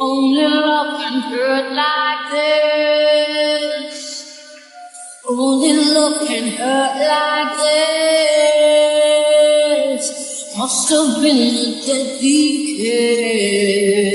Only love can hurt like this. Only love can hurt like this. Must have been a deadly kiss.